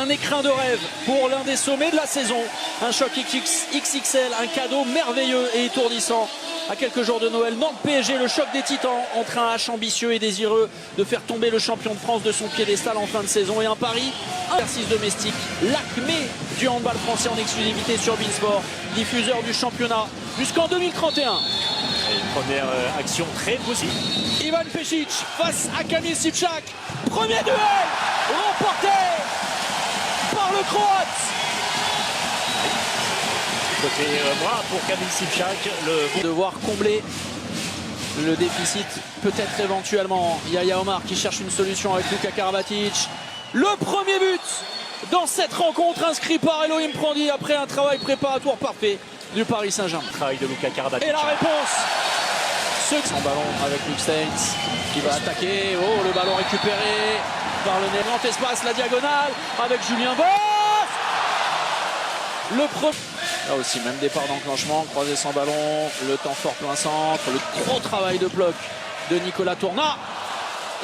un écrin de rêve pour l'un des sommets de la saison. Un choc XXL, un cadeau merveilleux et étourdissant. À quelques jours de Noël, Nantes PSG, le choc des titans entre un H ambitieux et désireux de faire tomber le champion de France de son piédestal en fin de saison et un pari, un exercice domestique, l'acmé du handball français en exclusivité sur Beansport, diffuseur du championnat jusqu'en 2031. Et une première action très possible. Ivan Pešić face à Kamil Šipčak. Premier duel remporté par le Croate. Côté moi pour Kamil Šipčak, Devoir combler le déficit, peut-être éventuellement. Yaya Omar qui cherche une solution avec Luka Karabatic. Le premier but dans cette rencontre inscrit par Elohim Prandi après un travail préparatoire parfait du Paris Saint-Germain. Travail de Luka Karabatic. Et la réponse, son ballon avec Luc Steins qui va attaquer. Oh, le ballon récupéré par le grand espace, la diagonale avec Julien Boss. Le premier. Là aussi, même départ d'enclenchement, croisé sans ballon, le temps fort plein centre, le gros travail de bloc de Nicolas Tourna.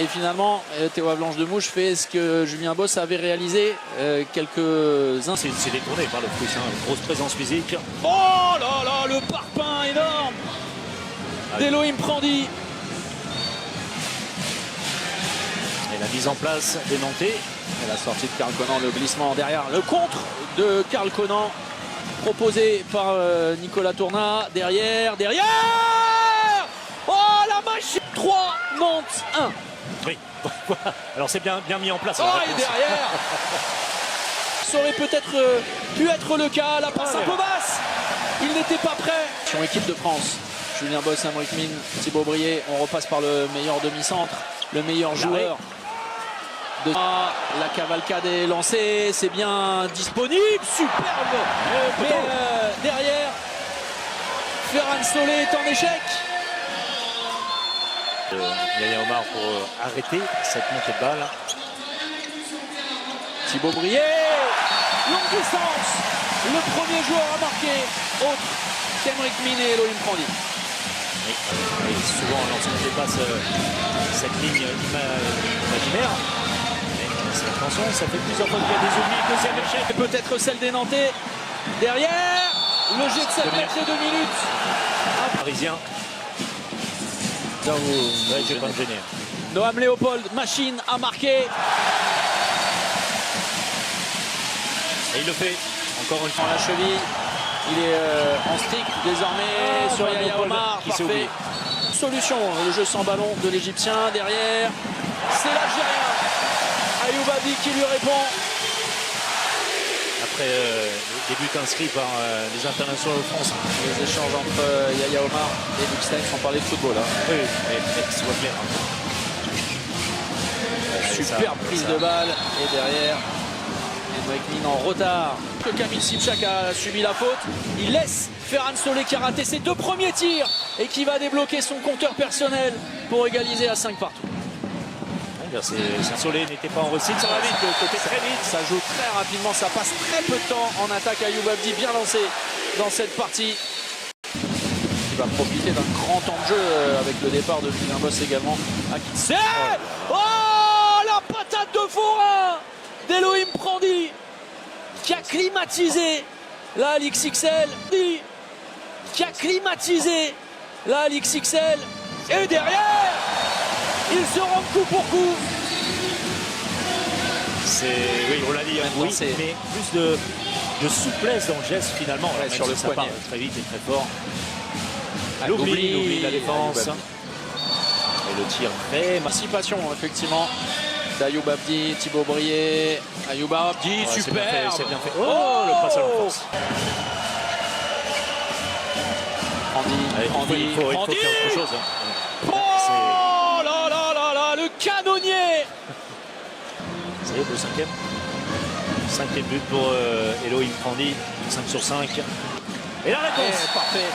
Et finalement, Théo Avalanche de Mouche fait ce que Julien Boss avait réalisé quelques instants. C'est détourné par le Prusse, une grosse présence physique. Oh là là, le parpaing énorme d'Elohim Prandi. Et la mise en place des Nantais. Et la sortie de Karl Conan, le glissement derrière, le contre de Karl Conan proposé par Nicolas Tourna. Derrière. Oh la machine. 3, Nantes 1. Oui, alors c'est bien mis en place. Oh, et derrière ça aurait peut-être pu être le cas, la passe un peu basse. Il n'était pas prêt. Son équipe de France, Julien Boss, Aymeric Mine, Thibaut Brié. On repasse par le meilleur demi-centre, le meilleur joueur. La cavalcade est lancée, c'est bien disponible, superbe. Mais derrière, Ferran Solé est en échec. Yaya Omar pour arrêter cette montée de balle. Thibaut Brié, longue distance, le premier joueur à marquer, autre qu'Aymeric Mine et Elohim Prandi. Et souvent lorsqu'on dépasse cette ligne imaginaire, attention, ça fait plusieurs fois qu'il y a des oublis. Deuxième échec. Peut-être celle des Nantais. Derrière, le jet de 7 mètres et 2 minutes. Un Parisien. Je vais pas me gêner. Noam Léopold, machine à marquer. Et il le fait. Encore une fois. La cheville. Il est en stick désormais sur Yaya Omar. Qui s'est oublié. Solution, le jeu sans ballon de l'Égyptien. Derrière, c'est l'Algérien Ayoub Abdi qui lui répond. Après des buts inscrits par les internationaux français. Les échanges entre Yaya Omar et Luc Stein sans parler de football. Oui, mais que ce soit clair. Superbe prise de balle. Et derrière, Aymeric Mine en retard. Que Kamil Šipčak a subi la faute. Il laisse Ferran Solé qui a raté ses 2 premiers tirs et qui va débloquer son compteur personnel pour égaliser à 5 partout. Solé n'était pas en réussite, ça va vite, côté très vite. Ça joue très rapidement, ça passe très peu de temps en attaque. Ayoub Abdi bien lancé dans cette partie. Il va profiter d'un grand temps de jeu avec le départ de Julien Boss également. Oh, la patate de forain d'Elohim Prandi qui a climatisé la Ligue XXL. Qui a climatisé la Ligue XXL. Et derrière, il se rend coup pour coup. Oui, on l'a dit, oui, mais plus de souplesse dans le geste finalement. Sur le poignet. Très vite et très fort. L'oubli de la défense. Et le tir très... Participation effectivement d'Ayoub Abdi, Thibaut Brié. Ayoub Abdi, super. C'est bien fait. Oh, le passe à l'enfance. Prandi. Il faut faire autre chose. Oh là là là là, le canonnier. C'est le 5e. 5e but pour Elohim Prandi. 5 sur 5. Et la réponse. Parfait.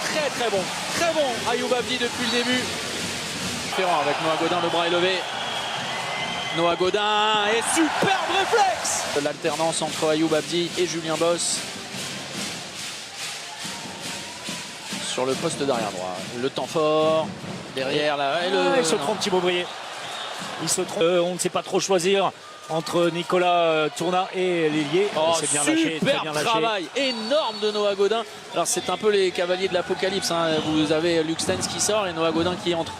Très très bon. Très bon Ayoub Abdi depuis le début. Différent avec Noah Godin, le bras élevé. Noah Godin et superbe réflexe. L'alternance entre Ayoub Abdi et Julien Boss. Sur le poste d'arrière droit. Le temps fort. Derrière là. Il se trompe Thibaut Brié. Il se trompe. On ne sait pas trop choisir entre Nicolas Tourna et l'ailier. Oh, c'est bien lâché, très bien lâché. Travail énorme de Noah Godin. Alors c'est un peu les cavaliers de l'apocalypse, hein. Vous avez Luc Stenz qui sort et Noah Godin qui entre.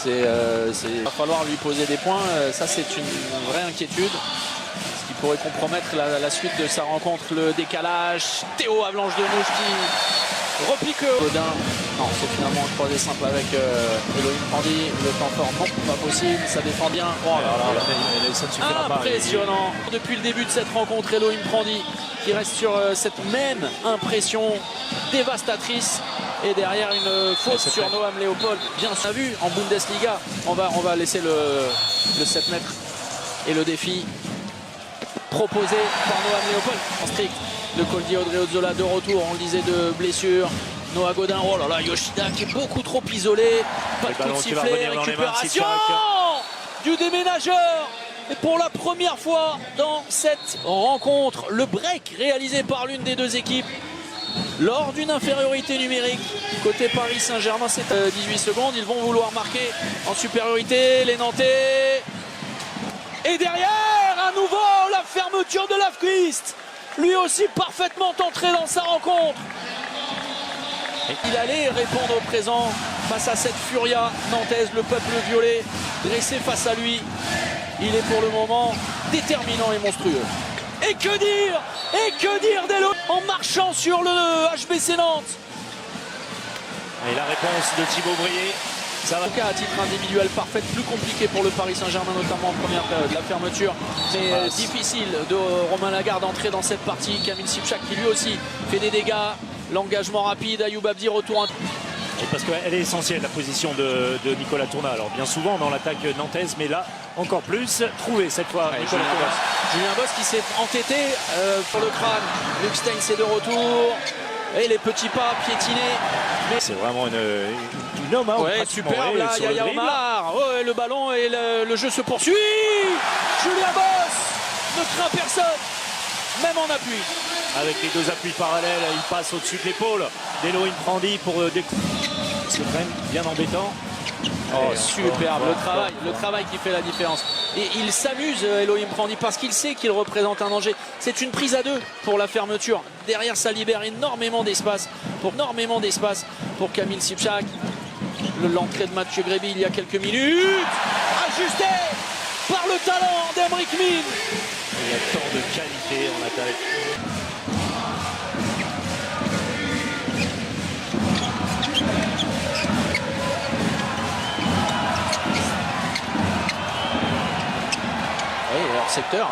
Il va falloir lui poser des points. Ça c'est une vraie inquiétude, ce qui pourrait compromettre la suite de sa rencontre. Le décalage, Théo Avalanche de Mouche qui repique Godin. Non, c'est finalement un croisé simple avec Elohim Prandi. Le temps fort, non, pas possible. Ça défend bien. Oh là là, ça ne suffira pas. Impressionnant. Depuis le début de cette rencontre, Elohim Prandi qui reste sur cette même impression dévastatrice. Et derrière une faute sur Noam Léopold. Bien sûr, vu en Bundesliga. On va laisser le 7 mètres et le défi proposé par Noam Léopold. En strict, de Coldi Odriozola de retour, on le disait, de blessure. Noah Godin, oh là là, Yoshida qui est beaucoup trop isolé. Pas de coup de sifflet, récupération du déménageur. Et pour la première fois dans cette rencontre, le break réalisé par l'une des deux équipes lors d'une infériorité numérique. Côté Paris Saint-Germain, c'est 18 secondes. Ils vont vouloir marquer en supériorité, les Nantais. Et derrière, à nouveau, la fermeture de Lafquist. Lui aussi parfaitement entré dans sa rencontre. Il allait répondre au présent face à cette furia nantaise, le peuple violet dressé face à lui. Il est pour le moment déterminant et monstrueux. Et que dire d'Elo en marchant sur le HBC Nantes. Et la réponse de Thibaut Brié. Ça va à titre individuel parfait, plus compliqué pour le Paris Saint-Germain, notamment en première période. La fermeture, mais difficile de Romain Lagarde d'entrer dans cette partie. Kamil Sipchak qui lui aussi fait des dégâts. L'engagement rapide, Ayoub Abdi retour. Et parce qu'elle est essentielle, la position de Nicolas Tourna. Alors bien souvent dans l'attaque nantaise, mais là encore plus. Trouvé cette fois Nicolas Tourna. Julien Boss qui s'est entêté pour le crâne. Luc Stein est de retour. Et les petits pas piétinés. Mais... C'est vraiment une homme. Hein, ouais, superbe là, Yaya Omar. Ouais, le ballon et le jeu se poursuit. Julien Boss ne craint personne, même en appui. Avec les deux appuis parallèles, il passe au-dessus de l'épaule d'Elohim Prandi pour c'est quand même bien embêtant. Oh, superbe, le travail qui fait la différence. Et il s'amuse, Elohim Prandi, parce qu'il sait qu'il représente un danger. C'est une prise à deux pour la fermeture. Derrière, ça libère énormément d'espace pour Kamil Sipchak. L'entrée de Mathieu Gréby il y a quelques minutes. Ajusté par le talent d'Emeric Min. Il y a tant de qualité en attaque. Oui, leur secteur,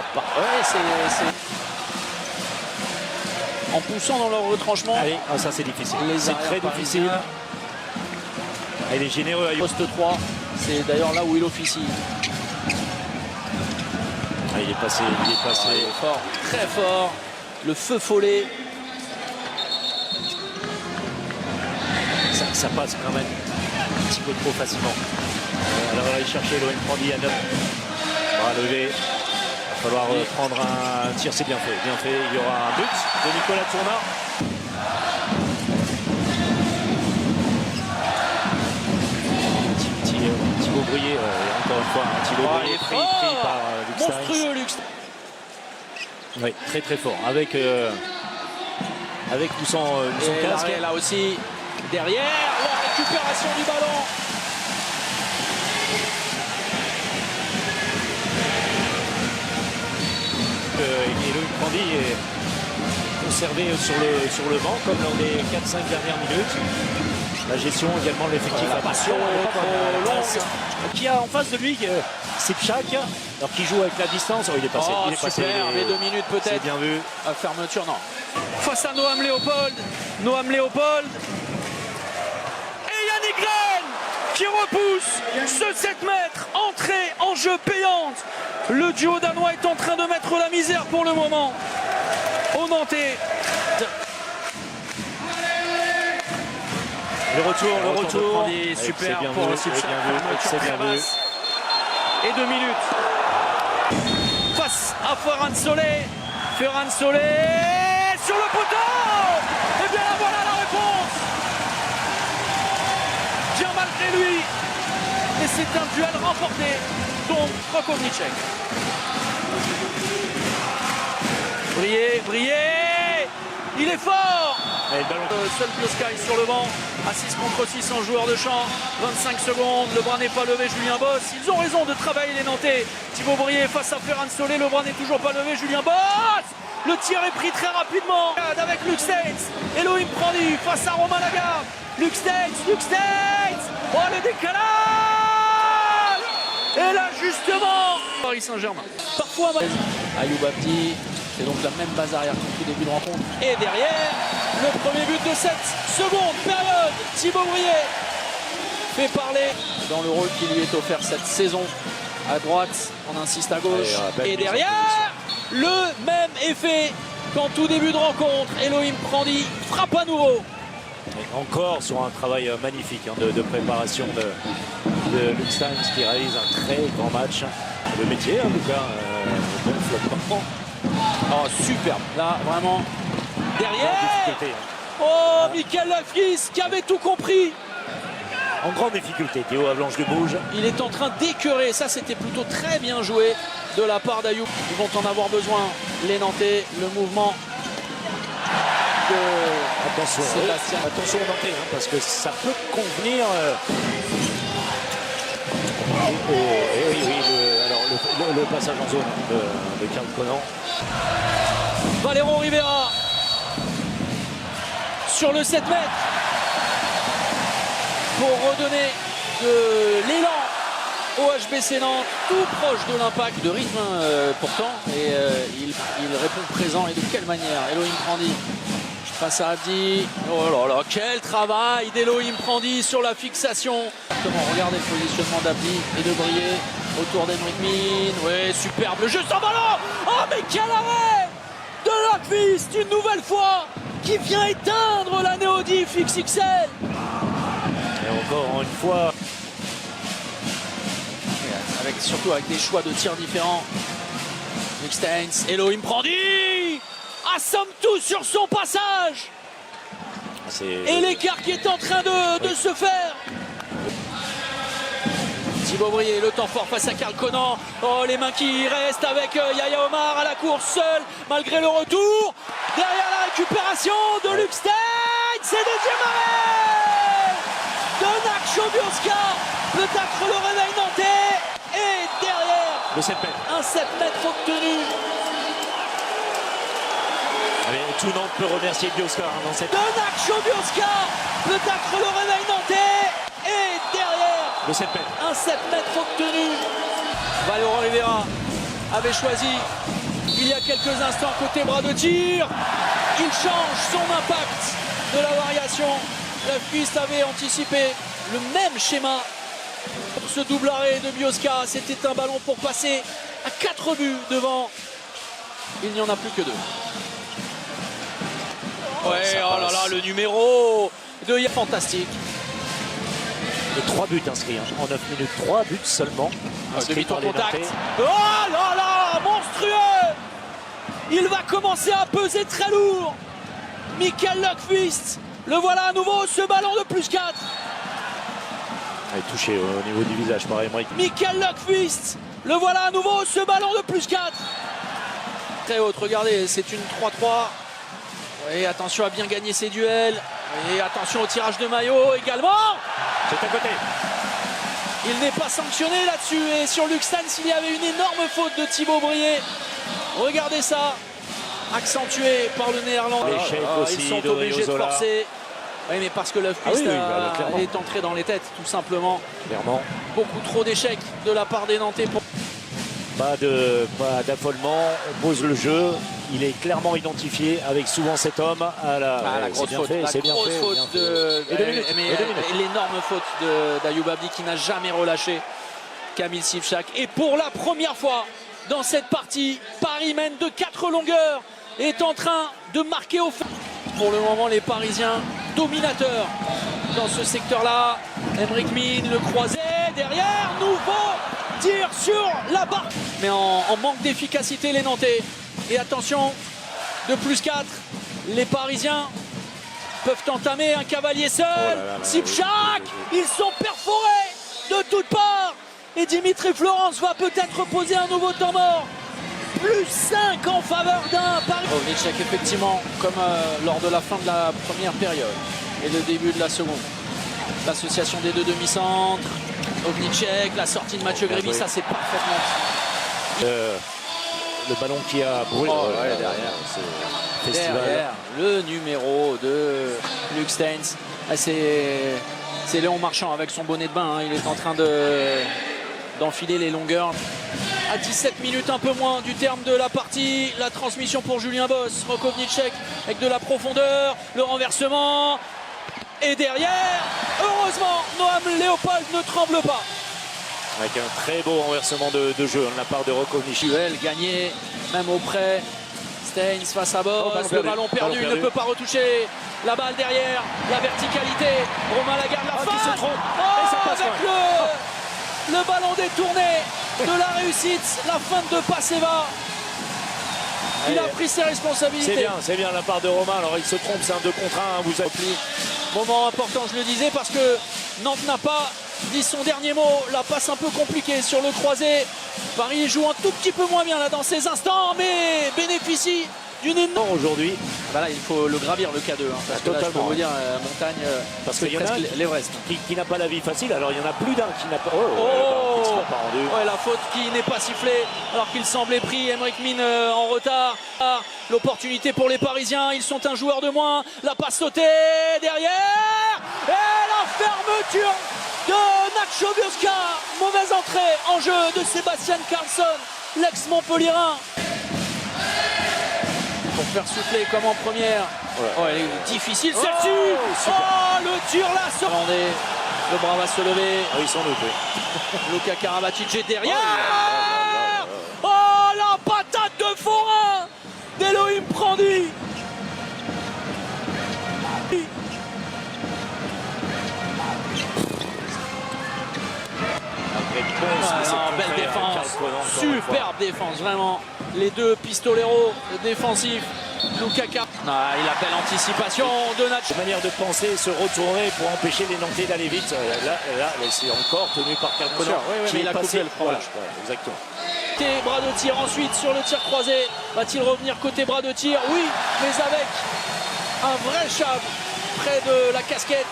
c'est en poussant dans leur retranchement. Allez, ça c'est difficile. C'est très difficile. Il est généreux à poste 3. C'est d'ailleurs là où il officie. Ah, il est passé fort, très fort. Le feu follet. Ça passe quand même un petit peu trop facilement. Alors on va aller chercher Elohim Prandi à 9. On va lever. Il va falloir prendre un tir, c'est bien fait. Bien fait. Il y aura un but de Nicolas Tourna. Thibaut Brié, encore une fois, Thibaut Brié pris par Luc Stein. Monstrueux Luc Stein. Oui, très très fort. Avec ou sans casque. Là aussi, derrière, la récupération du ballon. Elohim Prandi est conservé sur le banc comme dans les 4-5 dernières minutes. La gestion également de l'effectif. La passion qui a en face de lui Sipchak, alors qui joue avec la distance. Oh, il est passé. Oh, il est passé. Super, les 2 minutes peut-être. C'est bien vu. À fermeture, non. Face à Noam Léopold. Et Yannick Gren qui repousse ce 7 mètres. Entrée en jeu payante. Le duo danois est en train de mettre la misère pour le moment au Nantais. Le retour. Super bien pour vu, le Sipchak. c'est bien vu. Et 2 minutes. Face à Ferran Solé. Sur le poteau. Et bien là, voilà la réponse. Bien malgré lui. Et c'est un duel remporté. Donc, Prokovnicek. Brié, il est fort. Et le ballon. Seul Bioska est sur le banc, à 6 contre 6 en joueur de champ, 25 secondes, le bras n'est pas levé, Julien Boss. Ils ont raison de travailler les Nantais. Thibaut Brié face à Ferran Solé, le bras n'est toujours pas levé, Julien Boss. Le tir est pris très rapidement avec Luke Staines. Elohim Prandi face à Romain Lagarde. Luke Staines. Oh, le décalage. Et là justement Paris Saint-Germain. Parfois Ayoub Abdi, c'est donc la même base arrière qu'au tout début de rencontre. Et derrière, le premier but de cette seconde période. Thibaut Brié fait parler dans le rôle qui lui est offert cette saison. À droite, on insiste à gauche. Et derrière, le même effet qu'en tout début de rencontre. Elohim Prandi frappe à nouveau. Et encore sur un travail magnifique de préparation de Luke Staines qui réalise un très grand match. Le métier, en tout cas, bon flottement. Oh, superbe. Là, vraiment, derrière. Oh, Michael Lafris qui avait tout compris. En grande difficulté, Théo Avalanche de Bouge. Il est en train d'écœurer. Ça, c'était plutôt très bien joué de la part d'Ayoub. Ils vont en avoir besoin, les Nantais. Le mouvement de Sébastien. Attention aux Nantais, parce que ça peut convenir. Le passage en zone de Karl Conan. Valéron Rivera sur le 7 mètres pour redonner de l'élan au HBC Nantes, tout proche de l'impact, de rythme pourtant, et il répond présent. Et de quelle manière? Elohim Prandi face à Abdi. Oh là là, quel travail d'Elohim Prandi sur la fixation. Regardez le positionnement d'Abdi et de Brié autour d'Henrik Min. Oui, superbe le jeu sans ballon. Oh, mais quel arrêt de Lockvist une nouvelle fois, qui vient éteindre la Néodif XXL. Et encore une fois, surtout avec des choix de tirs différents. Luke Staines, Elohim Prandi assomme tout sur son passage. Et l'écart qui est en train de se faire. Thibaut Brié, le temps fort face à Karl Conan. Oh, les mains qui restent avec Yaya Omar à la course seul malgré le retour. Derrière la récupération de Luke Staines, c'est deuxième arrêt de Nacho Bioska. Peut-être le réveil nantais. Et derrière, le 7 mètres. Un 7 mètres faute tenue. Allez, tout Nantes peut remercier Bioska dans cette... De Nacho Bioska. Peut-être le réveil nantais. Et derrière, le 7 mètres. Un 7 mètres faute tenue. Valéron Rivera avait choisi il y a quelques instants côté bras de tir. Il change son impact de la variation. La piste avait anticipé le même schéma pour ce double arrêt de Bioska. C'était un ballon pour passer à 4 buts devant. Il n'y en a plus que 2. Ouais, oh là là, le numéro de fantastique. Et 3 buts inscrits en 9 minutes, 3 buts seulement inscrits par les contact. Nantais. Oh là là, monstrueux. Il va commencer à peser très lourd. Michael Lockvist, le voilà à nouveau, ce ballon de plus 4. Il est touché au niveau du visage par Emmerich. Michael Lockvist, le voilà à nouveau, ce ballon de plus 4. Très haute, regardez, c'est une 3-3. Oui, attention à bien gagner ses duels. Et attention au tirage de maillot également. C'est à côté. Il n'est pas sanctionné là-dessus. Et sur Luke Staines, il y avait une énorme faute de Thibaut Brié. Regardez ça. Accentué par le néerlandais. Aussi ils sont obligés de forcer. Oui, mais parce que Lockvist est entré dans les têtes, tout simplement. Clairement. Beaucoup trop d'échecs de la part des Nantais. Pas d'affolement. On pose le jeu. Il est clairement identifié avec souvent cet homme à la grosse faute. C'est bien fait. Faute l'énorme faute d'Ayoub Abdi qui n'a jamais relâché Kamil Sivchak. Et pour la première fois dans cette partie, Paris mène de 4 longueurs et est en train de marquer au fond. Pour le moment, les Parisiens dominateurs dans ce secteur-là. Henrik Min, le croisé, derrière, nouveau tir sur la barre. Mais en manque d'efficacité, les Nantais. Et attention, de plus 4, les Parisiens peuvent entamer un cavalier seul. Sivchak, ils sont perforés de toutes parts. Et Dimitri Florence va peut-être poser un nouveau temps mort. Plus 5 en faveur d'un Paris. Ovnicek effectivement, comme lors de la fin de la première période et le début de la seconde. L'association des deux demi-centres. Ovnicek, la sortie de Mathieu Gréby, ça c'est parfaitement. Le ballon qui a brûlé derrière. Festival. Derrière, le numéro de Luc Steins. C'est Léon Marchand avec son bonnet de bain. Il est en train d'enfiler les longueurs. À 17 minutes, un peu moins du terme de la partie. La transmission pour Julien Boss. Rokovnicek avec de la profondeur. Le renversement. Et derrière, heureusement, Noam Léopold ne tremble pas. Avec un très beau renversement de jeu de la part de Rokovnicek. Duel gagné, même auprès. Steins face à Boss. Le ballon perdu, il ne peut pas retoucher. La balle derrière, la verticalité. Romain Lagarde, la fin. Se trompe. Et ça passe avec le ballon détourné de la réussite. La feinte de Passeva. Il a pris ses responsabilités. C'est bien la part de Romain. Alors il se trompe, c'est un 2 contre 1. Vous avez... Moment important, je le disais, parce que Nantes n'a pas dit son dernier mot. La passe un peu compliquée sur le croisé. Paris joue un tout petit peu moins bien là dans ces instants, mais bénéficie d'une énorme... Aujourd'hui, là, il faut le gravir le K2. Parce que là, je peux vous dire, montagne, parce qu'il y en a l'Everest. Qui n'a pas la vie facile. Alors il y en a plus d'un qui n'a pas... Ouais, la faute qui n'est pas sifflée alors qu'il semblait pris. Aymeric Mine en retard. L'opportunité pour les Parisiens. Ils sont un joueur de moins. La passe sautée derrière. Et la fermeture de Nacho Biosca. Mauvaise entrée en jeu de Sébastien Carlson, l'ex-Montpellierin. Pour faire souffler comme en première. Elle est difficile celle-ci. Le tir là. Le bras va se lever. Ils sont loupés. Luka Karabatic est derrière. La patate de forain d'Elohim Prandi. Belle défense. Superbe défense, vraiment. Les deux pistoleros défensifs. Luka Karabatic. Il a belle anticipation de Nacho. Manière de penser, se retourner pour empêcher les Nantais d'aller vite. Là c'est encore tenu par Carmona. Mais il a coupé le fromage. Exactement. Bras de tir ensuite sur le tir croisé. Va-t-il revenir côté bras de tir? Oui, mais avec un vrai chave près de la casquette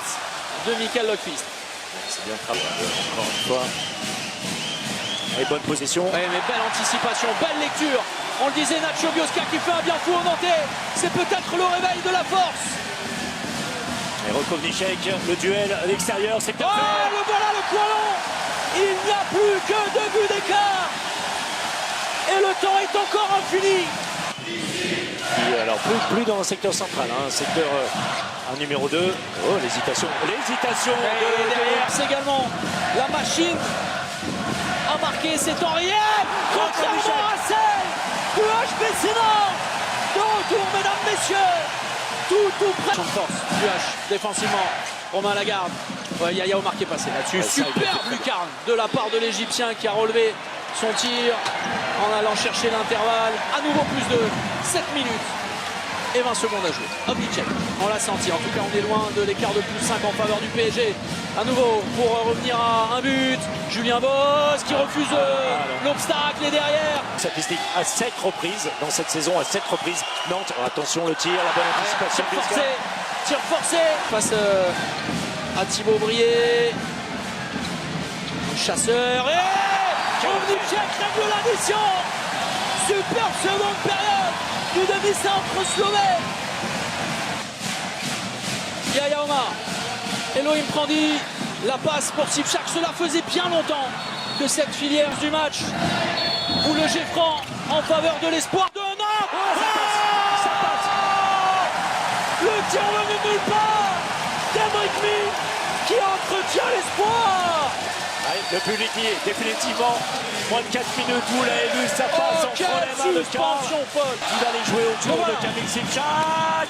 de Michael Lockfist. C'est bien travaillé. Encore une fois. Et bonne position. Mais belle anticipation, belle lecture. On le disait, Nacho Biosca qui fait un bien fou au Nantais. C'est peut-être le réveil de la force. Et Rokovnicek, le duel à l'extérieur, c'est bien fait. Le voilà le coin long. Il n'y a plus que 2 buts d'écart. Et le temps est encore infini. Alors plus dans le secteur central, secteur un numéro 2. L'hésitation. Derrière, c'est également la machine à marquer, c'est Henriette. Contrairement à celle du HBC Nantes. De retour, mesdames, messieurs. Tout près. Champ de force du H défensivement. Romain Lagarde. Yaya Omar qui est passé là-dessus. Superbe lucarne de la part de l'Égyptien qui a relevé son tir en allant chercher l'intervalle. À nouveau plus de 7 minutes et 20 secondes à jouer. Ovnicek, on l'a senti. En tout cas, on est loin de l'écart de plus 5 en faveur du PSG. À nouveau, pour revenir à un but, Julien Boss qui refuse l'obstacle et derrière. Statistique à 7 reprises dans cette saison, à 7 reprises. Nantes, attention le tir, la bonne anticipation. Tir forcé face à Thibaut Brié. Chasseur et Ovnicek règle l'addition. Super seconde période du demi-centre slovène. Yaya Omar, Elohim Prandi, la passe pour Sipchak. Cela faisait bien longtemps que cette filière du match où le Geffran en faveur de l'espoir de Nantes. Ça passe. Le tir venu de nulle part d'Aymeric Mine qui entretient l'espoir. Le public y est définitivement. Moins de 4 minutes, vous l'avez vu, ça passe entre les mains de suspension folle. Il va aller jouer autour de Kamil Sipchak.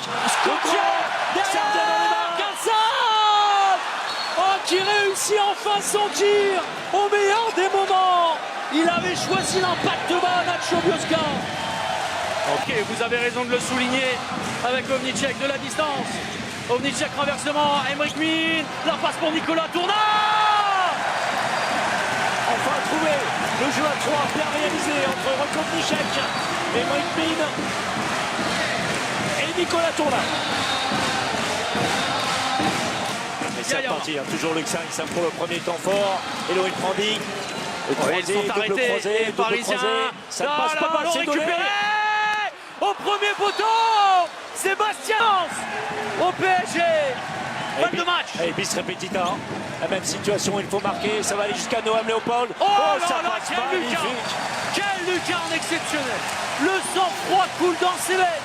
Qui réussit enfin son tir au meilleur des moments. Il avait choisi l'impact bas, Nacho Biosca. Ok, vous avez raison de le souligner avec Ovnicek de la distance. Ovnicek renversement, Aymeric Mine, la passe pour Nicolas Tournat. Enfin trouvé. Le jeu à 3 bien réalisé entre Rekopniček et Mike Bean et Nicolas Tourna. Et c'est reparti, hein, toujours le 5 pour le premier temps fort. Et Loïc Prandi. Le croisé, ils sont arrêtés, les Parisiens. Ça ne passe pas, ballon c'est récupéré donné. au premier poteau. Sébastien au PSG. Balle de match. Et bis repetita. La même situation, il faut marquer. Ça va aller jusqu'à Noam Léopold. Oh ça là là, passe quel magnifique. Quel lucarne exceptionnel. Le sang-froid coule dans ses veines.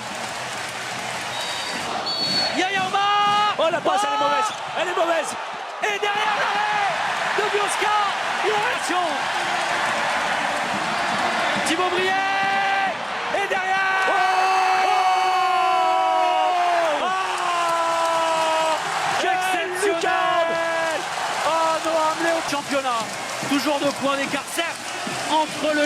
Yaya Omar. Oh, la passe, elle est mauvaise. Elle est mauvaise. Et derrière l'arrêt de Biosca, une réaction. Thibaut Briet. Et derrière. Exceptionnel. Oh, Noam Léo. Championnat. Toujours 2 points d'écart, certes, entre le